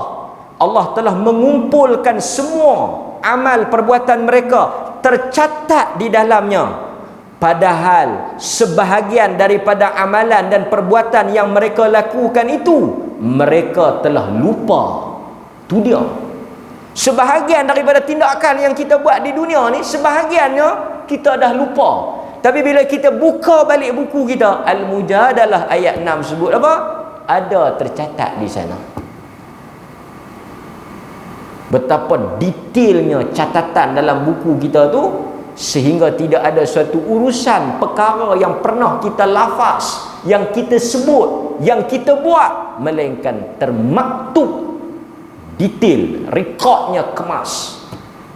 Allah telah mengumpulkan semua amal perbuatan mereka, tercatat di dalamnya. Padahal sebahagian daripada amalan dan perbuatan yang mereka lakukan itu, mereka telah lupa. Itu dia. Sebahagian daripada tindakan yang kita buat di dunia ni, sebahagiannya kita dah lupa. Tapi bila kita buka balik buku kita, Al-Mujadalah ayat 6 sebut apa? Ada tercatat di sana. Betapa detailnya catatan dalam buku kita tu, sehingga tidak ada suatu urusan perkara yang pernah kita lafaz, yang kita sebut, yang kita buat, melainkan termaktub, detail, rekodnya kemas,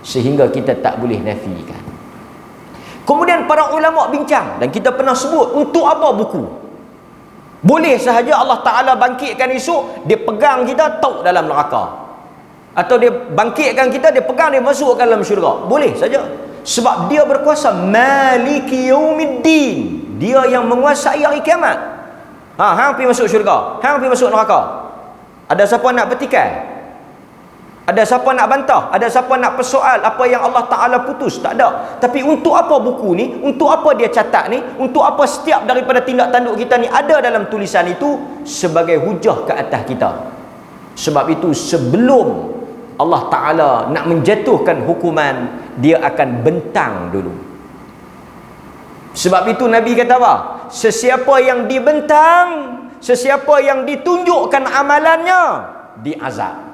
sehingga kita tak boleh nafikan. Kemudian para ulama bincang, dan kita pernah sebut, untuk apa buku? Boleh sahaja Allah Ta'ala bangkitkan esok, dia pegang kita, tauk dalam neraka. Atau dia bangkitkan kita, dia pegang, dia masukkan dalam syurga. Boleh saja. Sebab dia berkuasa Maliki Yaumiddin. Dia yang menguasai hari kiamat. Hang pergi masuk syurga, hang pergi masuk neraka. Ada siapa nak bertikai? Ada siapa nak bantah? Ada siapa nak persoal apa yang Allah Ta'ala putus? Tak ada. Tapi untuk apa buku ni? Untuk apa dia catat ni? Untuk apa setiap daripada tindak tanduk kita ni ada dalam tulisan itu? Sebagai hujah ke atas kita. Sebab itu sebelum Allah Ta'ala nak menjatuhkan hukuman, dia akan bentang dulu. Sebab itu Nabi kata apa? Sesiapa yang dibentang, sesiapa yang ditunjukkan amalannya, diazab.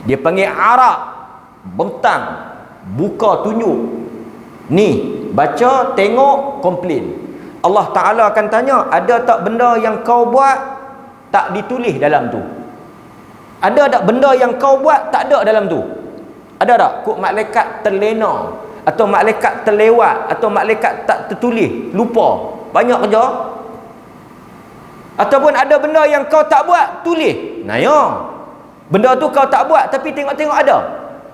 Dia panggil arak, bentang, buka tunjuk. Ni, baca, tengok, komplain. Allah Ta'ala akan tanya, ada tak benda yang kau buat tak ditulis dalam tu? Ada tak benda yang kau buat tak ada dalam tu? Ada tak? Kok malaikat terlena, atau malaikat terlewat, atau malaikat tak tertulis, lupa, banyak kerja. Ataupun ada benda yang kau tak buat, tulis. Nah ya, benda tu kau tak buat, tapi tengok-tengok ada.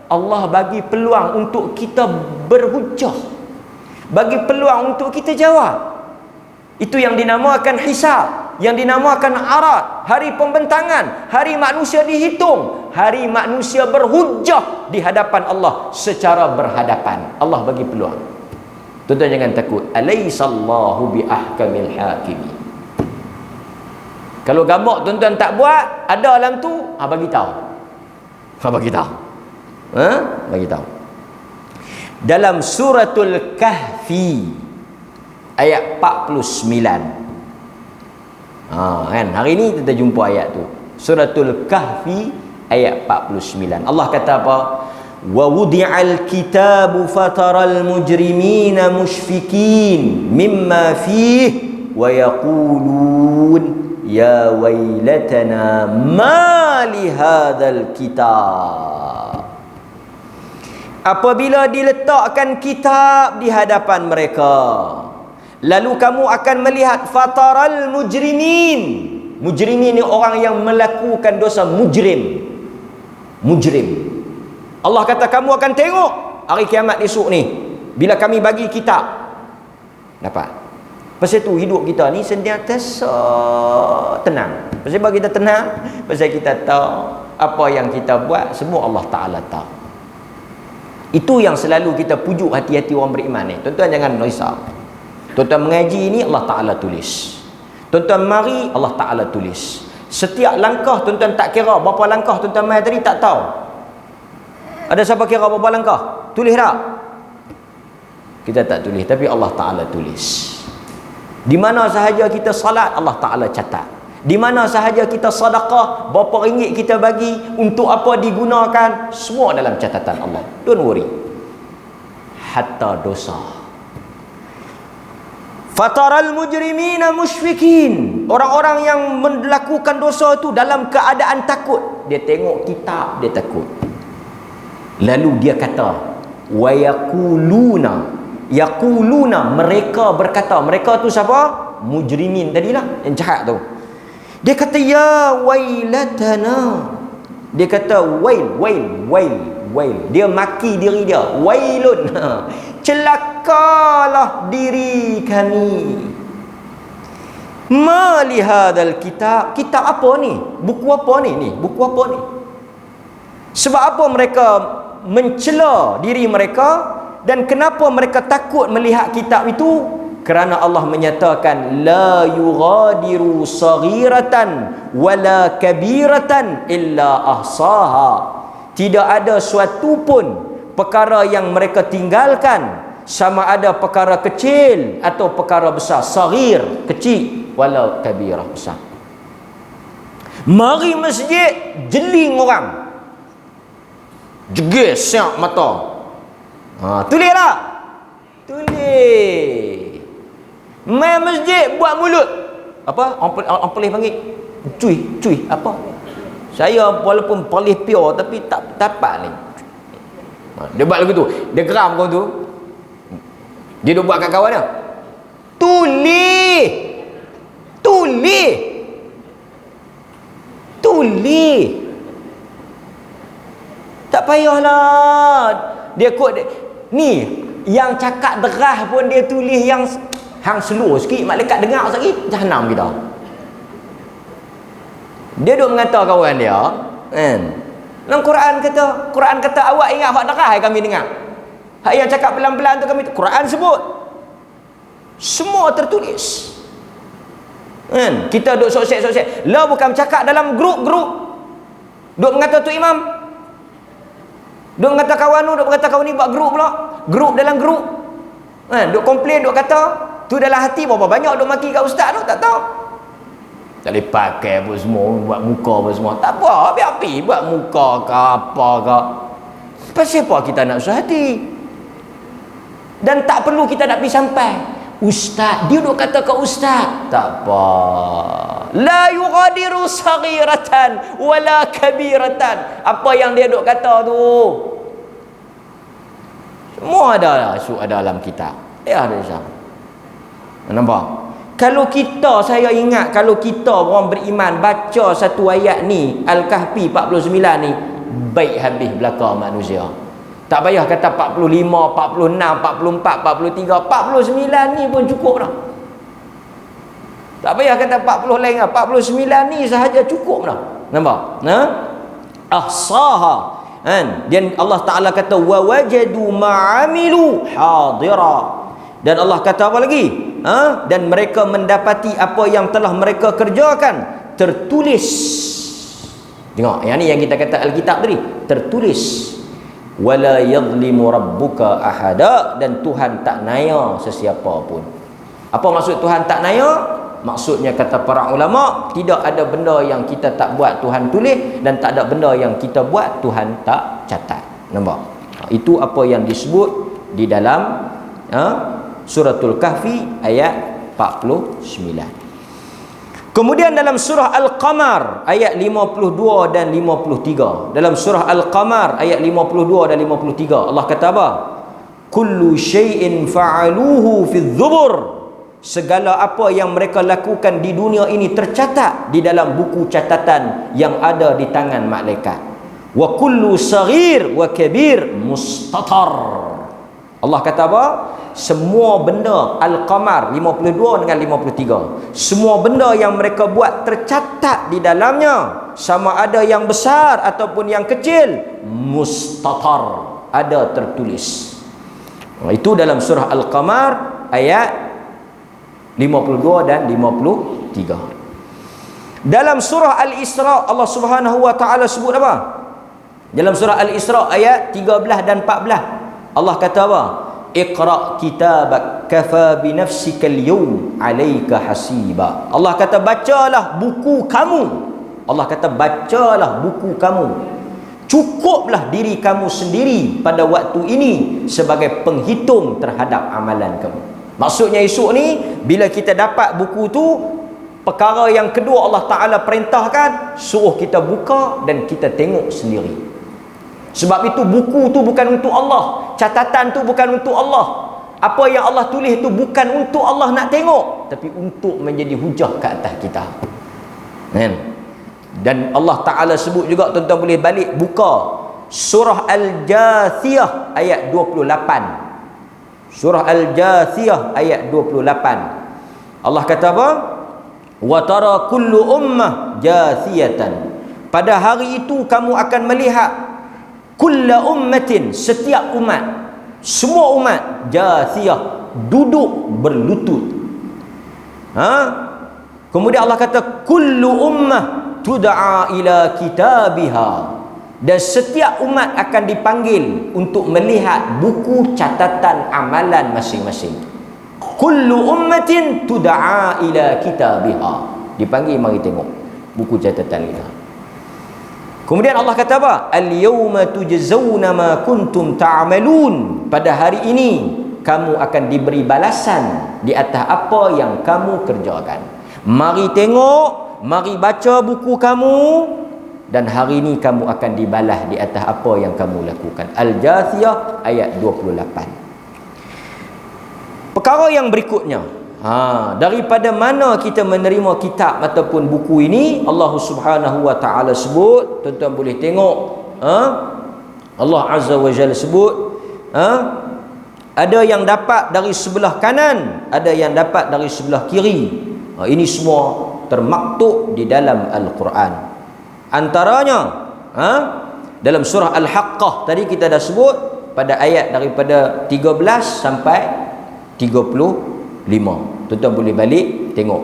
Allah bagi peluang untuk kita berhujah, bagi peluang untuk kita jawab. Itu yang dinamakan hisab, yang dinamakan arat, hari pembentangan, hari manusia dihitung, hari manusia berhujah di hadapan Allah secara berhadapan. Allah bagi peluang. Tuan-tuan jangan takut. Alaihissallahu biahkamil hakimin. Kalau gambar tuan-tuan tak buat, ada dalam tu, bagi tahu. Bagi tahu. Bagi tahu. Dalam suratul Kahfi ayat 49. Kan hari ni kita jumpa ayat tu. Suratul Kahfi ayat 49. Allah kata apa? Wa wudi'al kitabu fataral mujrimina mushfikin mimma fihi wa yaqulun ya wailatana ma li hadzal kitab. Apabila diletakkan kitab di hadapan mereka, lalu kamu akan melihat fataral mujrimin. Mujrimin ni orang yang melakukan dosa, mujrim. Mujrim. Allah kata kamu akan tengok hari kiamat esok ni, bila kami bagi kitab. Dapat. Pasal tu hidup kita ni sentiasa tenang. Pasal bagi kita tenang, pasal kita tahu apa yang kita buat semua Allah Ta'ala tahu. Itu yang selalu kita pujuk hati-hati orang beriman ni. Tuan-tuan jangan risau. Tuan-tuan mengaji ni Allah Ta'ala tulis. Tuan-tuan mari Allah Ta'ala tulis. Setiap langkah tuan-tuan tak kira berapa langkah tuan-tuan mai tadi, tak tahu. Ada siapa kira berapa langkah? Tulis tak? Kita tak tulis, tapi Allah Ta'ala tulis. Di mana sahaja kita salat, Allah Ta'ala catat. Di mana sahaja kita sedekah, berapa ringgit kita bagi, untuk apa digunakan, semua dalam catatan Allah. Don't worry. Hatta dosa. Fataral mujrimina musyfikin. Orang-orang yang melakukan dosa itu dalam keadaan takut. Dia tengok kitab, dia takut. Lalu dia kata, wa yaquluna. Yaquluna, mereka berkata. Mereka tu siapa? Mujrimin tadilah, yang jahat tu. Dia kata ya wailatana. Dia kata wail. Dia maki diri dia. Wailun. Celakalah diri kami. Ma li hadzal kitab. Kitab apa ni? Buku apa ni? Buku apa ni? Sebab apa mereka mencela diri mereka? Dan kenapa mereka takut melihat kitab itu? Kerana Allah menyatakan la yughadiru saghiratan wala kabiratan illa ahsaha. Tidak ada suatu pun perkara yang mereka tinggalkan, sama ada perkara kecil atau perkara besar. Saghir kecil, walau kabirah besar. Mari masjid, jeling orang, jeges siap mata. Tulis tak? Tulis. Main masjid buat mulut. Apa? Orang polis panggil cuy apa? Saya walaupun polis pure tapi tak dapat ni. Dia buat lagu tu. Dia geram kau tu. Dia duk buat kat kawan dia. Tulis. Tak payahlah. Dia kod ni yang cakap derah pun dia tulis yang hang slow sikit, malaikat dengar sikit jahanam kita. Dia duk mengata kawan dia kan. Dalam Quran kata awak ingat hak derah kami dengar. Hak yang cakap pelan-pelan tu kami Quran sebut. Semua tertulis. Kan? Kita duk sokset. Lah bukan cakap dalam grup-grup. Duk mengata tu imam. Duk mengata kawan tu, duk mengata kawan ni buat grup pula. Grup dalam grup. Duk komplain, duk kata. Tu dalam hati berapa banyak duk maki kat ustaz tu, tak tahu. Tak boleh pakai apa semua, buat muka apa semua. Tak apa, biar api buat muka ke apa ke. Pasal apa kita nak susah hati? Dan tak perlu kita nak pergi sampai. Ustaz, dia duk kata ke ustaz. Tak apa. La yughadiru saghiratan wala kabiratan. Apa yang dia duk kata tu, semua ada dalam kitab. Ya, ada sama. Nampak? Kalau kita, saya ingat kalau kita orang beriman baca satu ayat ni, Al-Kahfi 49 ni, baik habis belaka manusia. Tak payah kata 45, 46, 44, 43, 49 ni pun cukup dah. Tak payah kata 40 lain lah, 49 ni sahaja cukup dah. Nampak? Ahsaha. Kan? Dan Allah Ta'ala kata wa wajadu ma'amilu hadira. Dan Allah kata apa lagi? Dan mereka mendapati apa yang telah mereka kerjakan tertulis. Tengok, yang ni yang kita kata Alkitab tadi, tertulis. Wala yadhlimu rabbuka ahada. Dan Tuhan tak naya sesiapa pun. Apa maksud Tuhan tak naya? Maksudnya kata para ulama, tidak ada benda yang kita tak buat Tuhan tulis, dan tak ada benda yang kita buat Tuhan tak catat. Nampak? Itu apa yang disebut di dalam Suratul Kahfi ayat 49. Kemudian dalam surah Al-Qamar ayat 52 dan 53. Dalam surah Al-Qamar ayat 52 dan 53 Allah kata apa? Kullu syai'in fa'aluhu fi dzubur. Segala apa yang mereka lakukan di dunia ini tercatat di dalam buku catatan yang ada di tangan malaikat. Wa kullu saghir wa kabir mustatar. Allah kata apa? Semua benda, Al-Qamar 52 dengan 53, semua benda yang mereka buat tercatat di dalamnya, sama ada yang besar ataupun yang kecil, mustatar, ada tertulis. Itu dalam surah Al-Qamar ayat 52 dan 53. Dalam surah Al-Isra Allah Subhanahu wa taala sebut apa? Dalam surah Al-Isra ayat 13 dan 14 Allah kata apa? Iqra kitabak kafa bi nafsika al-yawm 'alayka hasiba. Allah kata bacalah buku kamu. Allah kata bacalah buku kamu. Cukuplah diri kamu sendiri pada waktu ini sebagai penghitung terhadap amalan kamu. Maksudnya esok ni bila kita dapat buku tu, perkara yang kedua Allah Ta'ala perintahkan, suruh kita buka dan kita tengok sendiri. Sebab itu buku tu bukan untuk Allah, catatan tu bukan untuk Allah, apa yang Allah tulis tu bukan untuk Allah nak tengok, tapi untuk menjadi hujah ke atas kita. Dan Allah Ta'ala sebut juga, tuan-tuan boleh balik buka surah Al-Jathiyah ayat 28. Surah Al-Jathiyah ayat 28. Allah kata apa? Wa tara kullu ummah jathiyatan. Pada hari itu kamu akan melihat kulla ummatin, setiap umat, semua umat jathiyah, duduk berlutut. Kemudian Allah kata kullu ummah tud'a ila kitabiha, dan setiap umat akan dipanggil untuk melihat buku catatan amalan masing-masing. Kullu ummatin tud'a ila kitabiha, dipanggil, mari tengok buku catatan kita. Kemudian Allah kata apa? Al-yawma tujzauna ma kuntum ta'malun, pada hari ini kamu akan diberi balasan di atas apa yang kamu kerjakan. Mari tengok, mari baca buku kamu, dan hari ini kamu akan dibalas di atas apa yang kamu lakukan. Al-Jathiyah ayat 28. Perkara yang berikutnya, daripada mana kita menerima kitab ataupun buku ini, Allah Subhanahu wa taala sebut, tuan-tuan boleh tengok, Allah Azza wa Jalla sebut, ada yang dapat dari sebelah kanan, ada yang dapat dari sebelah kiri. Ini semua termaktub di dalam Al-Quran. Antaranya dalam surah Al-Haqqah tadi kita dah sebut, pada ayat daripada 13 sampai 35. Tuan-tuan boleh balik tengok.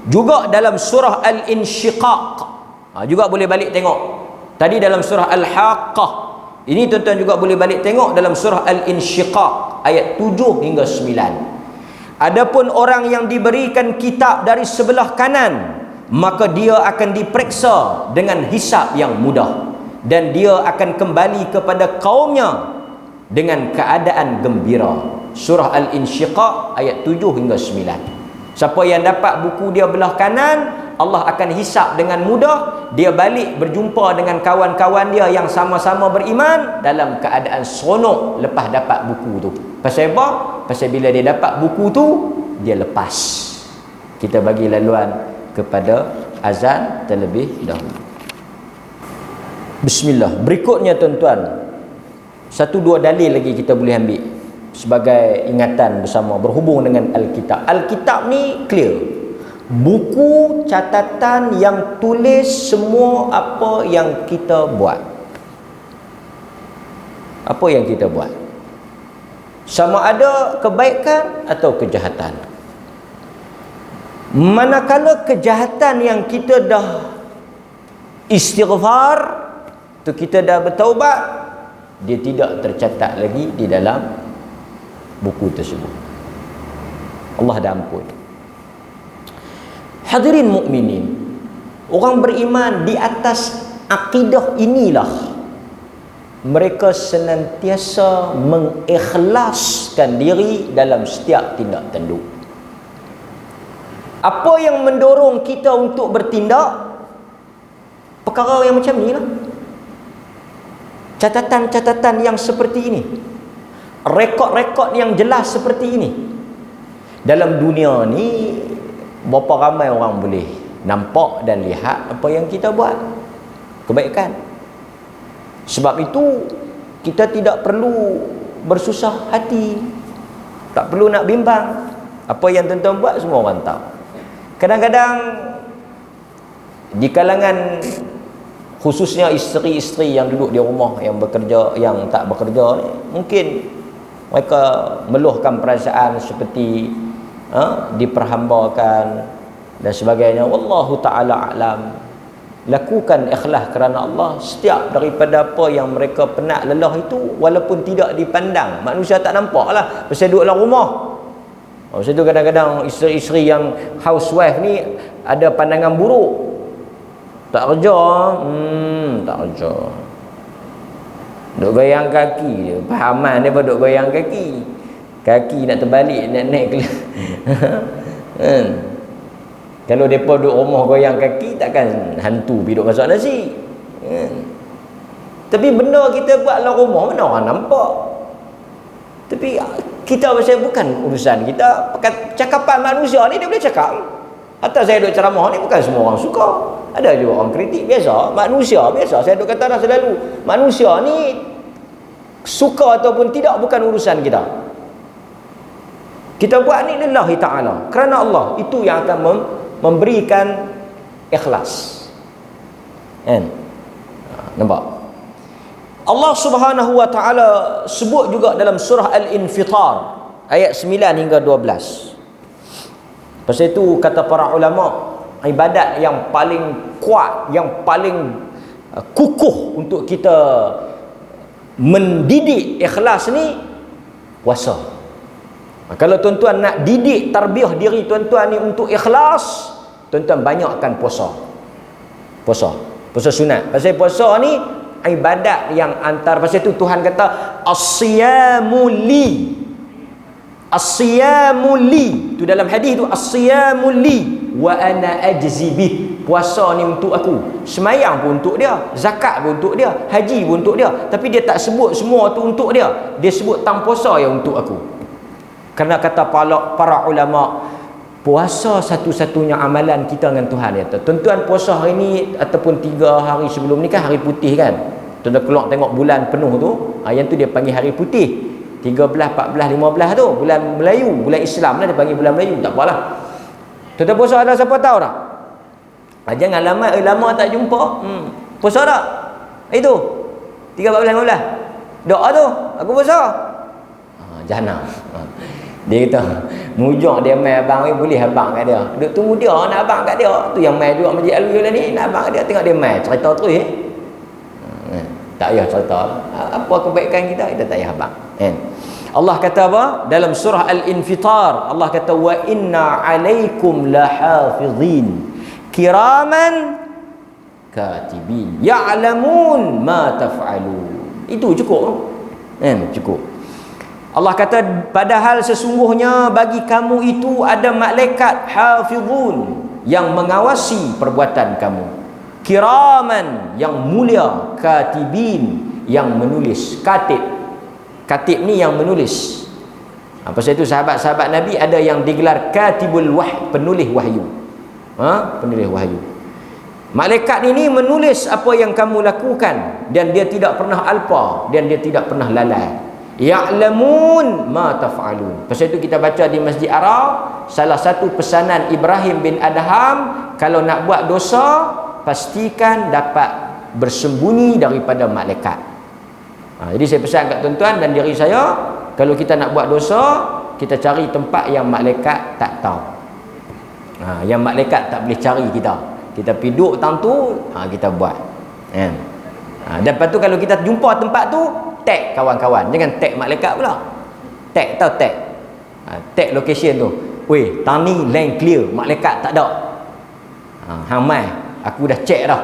Juga dalam surah Al-Insyiqaq, juga boleh balik tengok. Tadi dalam surah Al-Haqqah, ini tuan-tuan juga boleh balik tengok dalam surah Al-Insyiqaq ayat 7 hingga 9. Adapun orang yang diberikan kitab dari sebelah kanan, maka dia akan diperiksa dengan hisab yang mudah, dan dia akan kembali kepada kaumnya dengan keadaan gembira. Surah Al-Insyiqaq ayat 7 hingga 9. Siapa yang dapat buku dia belah kanan, Allah akan hisab dengan mudah. Dia balik berjumpa dengan kawan-kawan dia yang sama-sama beriman dalam keadaan seronok lepas dapat buku tu. Pasal apa? Pasal bila dia dapat buku tu, dia lepas. Kita bagi laluan kepada azan terlebih dahulu. Bismillah. Berikutnya tuan-tuan, satu dua dalil lagi kita boleh ambil sebagai ingatan bersama berhubung dengan Alkitab. Alkitab ni clear. Buku catatan yang tulis semua apa yang kita buat. Apa yang kita buat, sama ada kebaikan atau kejahatan. Manakala kejahatan yang kita dah istighfar, tu kita dah bertaubat, dia tidak tercatat lagi di dalam buku tersebut. Allah dah ampun. Hadirin mukminin, orang beriman di atas akidah inilah mereka senantiasa mengikhlaskan diri dalam setiap tindak tanduk. Apa yang mendorong kita untuk bertindak? Perkara yang macam ni lah. Catatan-catatan yang seperti ini, rekod-rekod yang jelas seperti ini. Dalam dunia ni, berapa ramai orang boleh nampak dan lihat apa yang kita buat, kebaikan. Sebab itu kita tidak perlu bersusah hati, tak perlu nak bimbang. Apa yang tuan-tuan buat semua orang tahu. Kadang-kadang di kalangan khususnya isteri-isteri yang duduk di rumah, yang bekerja, yang tak bekerja ni, mungkin mereka meluahkan perasaan seperti diperhambakan dan sebagainya. Wallahu ta'ala a'lam. Lakukan ikhlas kerana Allah. Setiap daripada apa yang mereka penat lelah itu, walaupun tidak dipandang, manusia tak nampak lah, pasal duduk dalam rumah. Pasal tu kadang-kadang isteri-isteri yang housewife ni ada pandangan buruk. Tak kerja, tak kerja, duk goyang kaki dia. Pahaman dia pun duk goyang kaki. Kaki nak terbalik, nak naik Kalau mereka duduk rumah goyang kaki, takkan hantu pergi duduk masak nasi. Tapi benda kita buat dalam rumah, mana orang nampak. Tapi kita pasal bukan urusan kita. Cakapan manusia ni dia boleh cakap. Hatta saya duduk ceramah ni, bukan semua orang suka. Ada juga orang kritik, biasa. Manusia biasa. Saya duduk kata dah selalu, manusia ni suka ataupun tidak bukan urusan kita. Kita buat ni lillahi ta'ala, kerana Allah. Itu yang akan memberikan ikhlas. Nampak? Allah Subhanahu wa taala sebut juga dalam surah Al-Infitar ayat 9 hingga 12. Pasal itu kata para ulama, ibadat yang paling kuat, yang paling kukuh untuk kita mendidik ikhlas ni puasa. Kalau tuan-tuan nak didik tarbiyah diri tuan-tuan ni untuk ikhlas, tuan-tuan banyakkan puasa. Puasa sunat. Pasal puasa ni ibadat yang antar, pasal itu Tuhan kata as-siyamu li. As-siyamu li. Tu dalam hadis tu as-siyamu li wa ana ajzi bih. Puasa ni untuk aku. Semayang pun untuk dia, zakat pun untuk dia, haji pun untuk dia. Tapi dia tak sebut semua tu untuk dia. Dia sebut tang puasa yang untuk aku. Kerana kata para ulama, puasa satu-satunya amalan kita dengan Tuhan. Dia kata, tuan-tuan puasa hari ni ataupun 3 hari sebelum ni kan hari putih kan. Tuan-tuan keluar tengok bulan penuh tu, yang tu dia panggil hari putih. 13, 14, 15 tu bulan Melayu, bulan Islam lah dia panggil bulan Melayu, tak apalah. Tuan-tuan puasa ada siapa tahu tak? Jangan lama tak jumpa. Puasa tak? Itu 13, 15 doa tu aku puasa. Jangan. Dia kata mujur dia mai abang ni, boleh abang kat dia. Duk tunggu dia nak abang kat dia. Tu yang mai duduk Masjid Al-Wiyah ni nak abang kat dia, tengok dia mai cerita terus tak payah cerita apa kebaikan kita tak payah abang. Allah kata apa dalam surah Al-Infitar? Allah kata wa inna alaikum lahafizin kiraman katibin ya'lamun ma taf'alun. Itu cukup. Cukup. Allah kata padahal sesungguhnya bagi kamu itu ada malaikat hafizun yang mengawasi perbuatan kamu, kiraman yang mulia, katibin yang menulis. Katib ni yang menulis. Pasal itu sahabat-sahabat Nabi ada yang digelar katibul wahyi, penulis wahyu. Penulis wahyu. Malaikat ini menulis apa yang kamu lakukan dan dia tidak pernah alpa dan dia tidak pernah lalai. Ya'lamun ma taf'alun. Pasal itu kita baca di Masjid Arab, salah satu pesanan Ibrahim bin Adham, kalau nak buat dosa pastikan dapat bersembunyi daripada malaikat. Jadi saya pesan kat tuan-tuan dan diri saya, kalau kita nak buat dosa, kita cari tempat yang malaikat tak tahu. Yang malaikat tak boleh cari kita. Kita pergi duduk tang tu, kita buat. Dan lepas tu kalau kita jumpa tempat tu, tag kawan-kawan. Jangan tag malaikat pula. Tag tau tag. Tag location tu. Weh, tang ni lane clear, malaikat tak ada. Hang mai, aku dah check dah.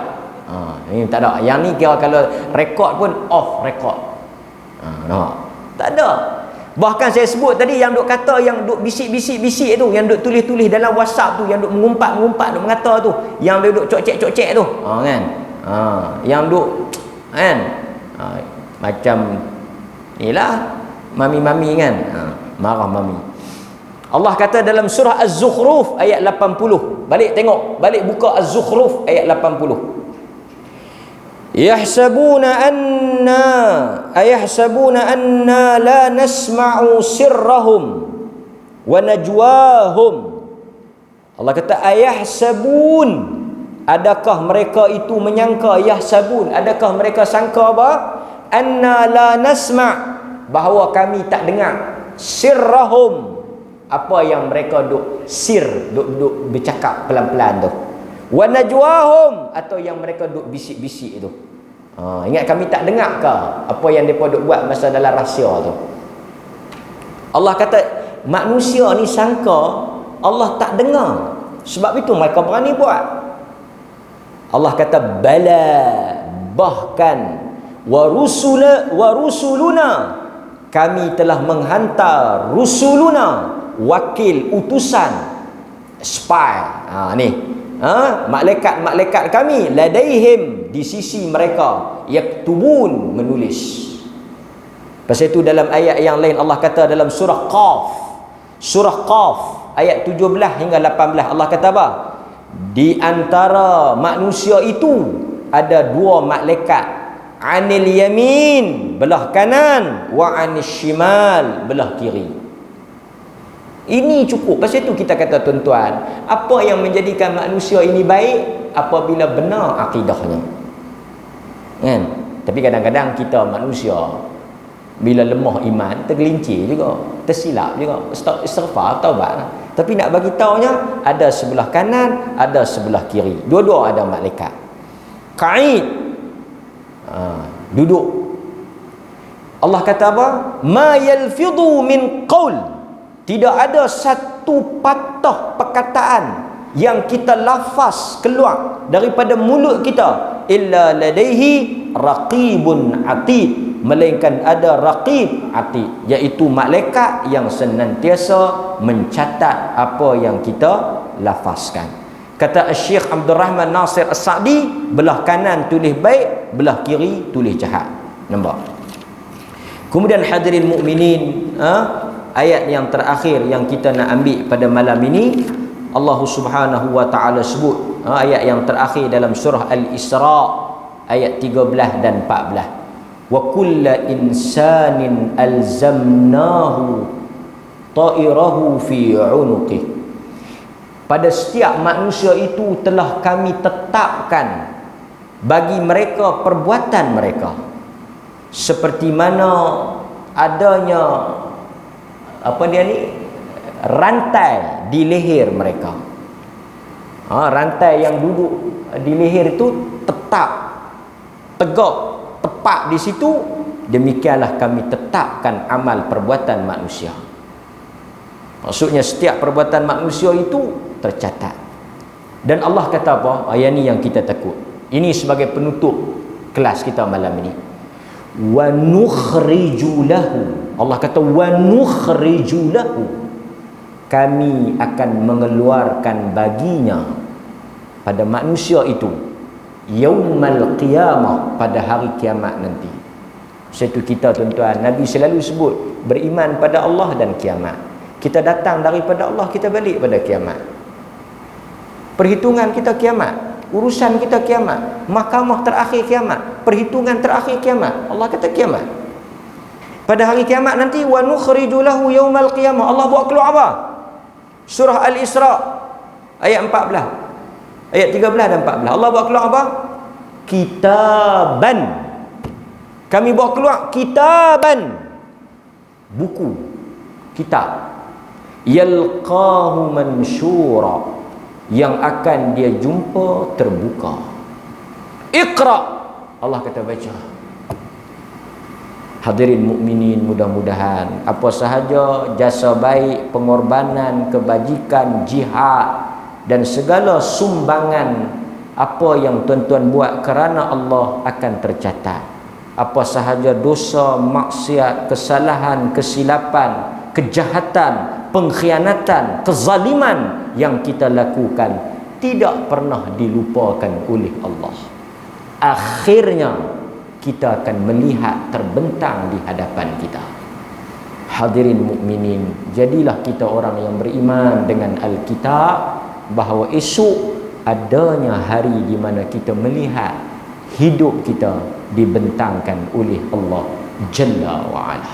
Ini tak ada. Yang ni kira kalau rekod pun off record. Nampak? Tak ada. Bahkan saya sebut tadi yang duk kata, yang duk bisik-bisik tu, yang duk tulis-tulis dalam WhatsApp tu, yang duk mengumpat-mengumpat, duk mengata tu, yang duk cocek-cocek tu. Kan? Yang duk kan? Macam inilah mami-mami kan. Marah mami. Allah kata dalam surah Az-Zukhruf ayat 80. Balik tengok, balik buka Az-Zukhruf ayat 80. Ayahsabuna anna la nasma'u sirrahum wa najwahum. Allah kata ayahsabun, adakah mereka itu menyangka, yahsabun, adakah mereka sangka apa? Anna la nasma', bahawa kami tak dengar, sirrahum, apa yang mereka duk bercakap pelan-pelan tu, wa najwahum, atau yang mereka duk bisik-bisik tu. Ingat kami tak dengar ke apa yang mereka duk buat masa dalam rahsia tu? Allah kata manusia ni sangka Allah tak dengar, sebab itu mereka berani buat. Allah kata bala, bahkan wa rusuluna, kami telah menghantar rusuluna, wakil, utusan, spy. Malaikat-malaikat kami, ladaihim, di sisi mereka, yaktubun, menulis. Pasal itu dalam ayat yang lain Allah kata dalam surah Qaf ayat 17 hingga 18, Allah kata apa? Di antara manusia itu ada 2 malaikat, anil yamin, belah kanan, wa anil shimal, belah kiri. Ini cukup. Pasal itu kita kata tuan-tuan, apa yang menjadikan manusia ini baik? Apabila benar akidahnya. Kan? Tapi kadang-kadang kita manusia bila lemah iman, tergelincir juga, tersilap juga, istighfar, taubat. Tapi nak bagi taunya, ada sebelah kanan, ada sebelah kiri. Dua-dua ada malaikat. Qa'id. Duduk. Allah kata apa? Ma yalfidhu min qaul. Tidak ada satu patah perkataan yang kita lafaz keluar daripada mulut kita illa ladaihi raqibun atid, melainkan ada raqib atid, iaitu malaikat yang senantiasa mencatat apa yang kita lafazkan. Kata Syekh Abdul Rahman Nasir As-Sa'di, belah kanan tulis baik, belah kiri tulis jahat. Nampak? Kemudian hadirin mukminin, ayat yang terakhir yang kita nak ambil pada malam ini, Allah Subhanahu wa taala sebut, ayat yang terakhir dalam surah Al-Isra ayat 13 dan 14. Wa kullu insanin alzamnahu ta'irahu fi 'unuqih. Pada setiap manusia itu telah kami tetapkan bagi mereka perbuatan mereka, seperti mana adanya rantai di leher mereka. Rantai yang duduk di leher itu tetap, tegak, tepat di situ. Demikianlah kami tetapkan amal perbuatan manusia. Maksudnya setiap perbuatan manusia itu tercatat. Dan Allah kata apa? Ayat ni yang kita takut. Ini sebagai penutup kelas kita malam ini. Wa nukhriju lahu. Allah kata wa nukhriju lahu. Kami akan mengeluarkan baginya, pada manusia itu, yaumal qiyamah, pada hari kiamat nanti. Satu kita tuan-tuan, Nabi selalu sebut beriman pada Allah dan kiamat. Kita datang daripada Allah, kita balik pada kiamat. Perhitungan kita kiamat, urusan kita kiamat, mahkamah terakhir kiamat, perhitungan terakhir kiamat. Allah kata kiamat. Pada hari kiamat nanti, wa nukhriju lahu yaumal qiyamah. Allah buat keluar apa? Surah Al-Isra ayat 14, ayat 13 dan 14. Allah buat keluar apa? Kitaban. Kami buat keluar kitaban, buku, kitab, yalqahu mansyura, yang akan dia jumpa terbuka. Iqra, Allah kata baca. Hadirin mukminin, mudah-mudahan apa sahaja jasa baik, pengorbanan, kebajikan, jihad dan segala sumbangan apa yang tuan-tuan buat kerana Allah akan tercatat. Apa sahaja dosa, maksiat, kesalahan, kesilapan, kejahatan, pengkhianatan, kezaliman yang kita lakukan tidak pernah dilupakan oleh Allah. Akhirnya kita akan melihat terbentang di hadapan kita. Hadirin mukminin, jadilah kita orang yang beriman dengan Alkitab, bahawa esok adanya hari di mana kita melihat hidup kita dibentangkan oleh Allah Jalla wa Ala.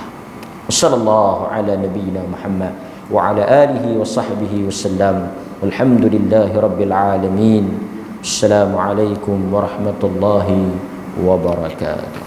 Sallallahu ala nabiyyina Muhammad wa ala alihi wa sahbihi wasallam. Alhamdulillahi rabbil alamin. Assalamualaikum warahmatullahi wabarakatuh.